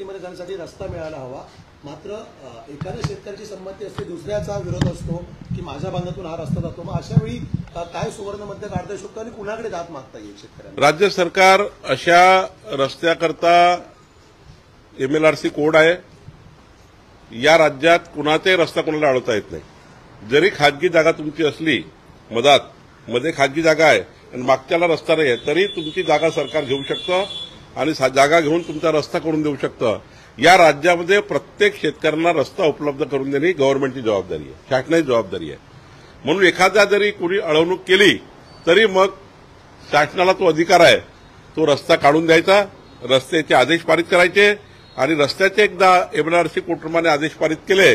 शेतीमध्ये जाण्यासाठी रस्ता मिळायला हवा। मात्र एखाद्या शेतकऱ्याची संमती असते, दुसऱ्याचा विरोध असतो की माझ्या भागातून हा रस्ता जातो। मग अशा वेळी काय सुवर्ण मध्य काढता येऊ शकतो आणि कुणाकडे दाद मागता येईल शेतकऱ्यांना? राज्य सरकार अशा रस्त्याकरता MLRC कोड आहे। या राज्यात कुणाचाही रस्ता कोणाला अडवता येत नाही। जरी खाजगी जागा तुमची असली, मध्ये खाजगी जागा आहे आणि मागच्याला रस्ता नाही आहे, तरी तुमची जागा सरकार घेऊ शकतं आणि जागा घेऊन तुमचा रस्ता करून देऊ शकतं। या राज्यामध्ये प्रत्येक शेतकऱ्यांना रस्ता उपलब्ध करून देणे गव्हर्नमेंटची जबाबदारी आहे, शासनाची जबाबदारी आहे। म्हणून एखादा जरी कोणी अडवणूक केली तरी मग शासनाला तो अधिकार आहे, तो रस्ता काढून द्यायचा, रस्त्याचे आदेश पारित करायचे आणि रस्त्याचे एकदा MLRC कोर्टाने आदेश पारित केले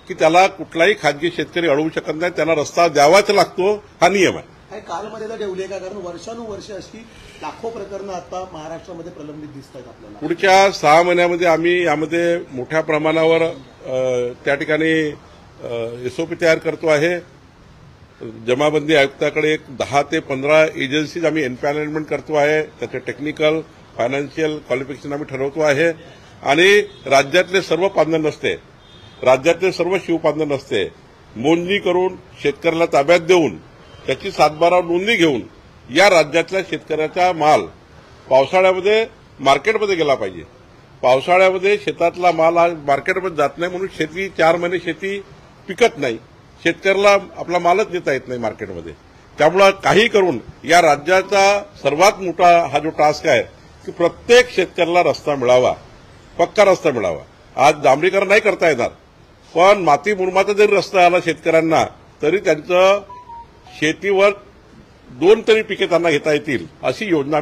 की त्याला कुठलाही खाजगी शेतकरी अडवू शकत नाही, त्यांना रस्ता द्यावाच लागतो, हा नियम आहे। काही कालमर्यादा ठेवली आहे का? कारण वर्षानुवर्षे अशी लाखो प्रकरणं आता महाराष्ट्रामध्ये प्रलंबित दिसत आहेत आपल्याला। पुढच्या 6 महिन्यामध्ये आम्ही यामध्ये मोठ्या प्रमाणावर त्या ठिकाणी SOP तयार करतो आहे। जमाबंदी आयुक्ताकडे 10 ते 15 एजन्सीज आम्ही एम्पॅनलमेंट करतो आहे, त्याचे टेक्निकल फायनान्शियल क्वालिफिकेशन आम्ही ठरवतो आहे आणि राज्यातले सर्व पांधन रस्ते, राज्यातले सर्व शिवपांधन रस्ते मोजणी करून शेतकऱ्याला ताब्यात देऊन त्याची 7/12 नोंदणी घेऊन या राज्यातल्या शेतकऱ्याचा माल पावसाळ्यामध्ये मार्केटमध्ये गेला पाहिजे। पावसाळ्यामध्ये शेतातला माल हा मार्केटमध्ये जात नाही, म्हणून 4 महिने शेती पिकत नाही, शेतकऱ्याला आपला मालच देता येत नाही मार्केटमध्ये। त्यामुळे काही करून या राज्याचा सर्वात मोठा हा जो टास्क आहे की प्रत्येक शेतकऱ्याला रस्ता मिळावा, पक्का रस्ता मिळावा। आज डांबरीकरण नाही करता येणार, पण माती मुरमाचा जरी रस्ता आला शेतकऱ्यांना तरी त्यांचं शेतीवर 2 तरी पिके त्यांना घेता येतील अशी योजना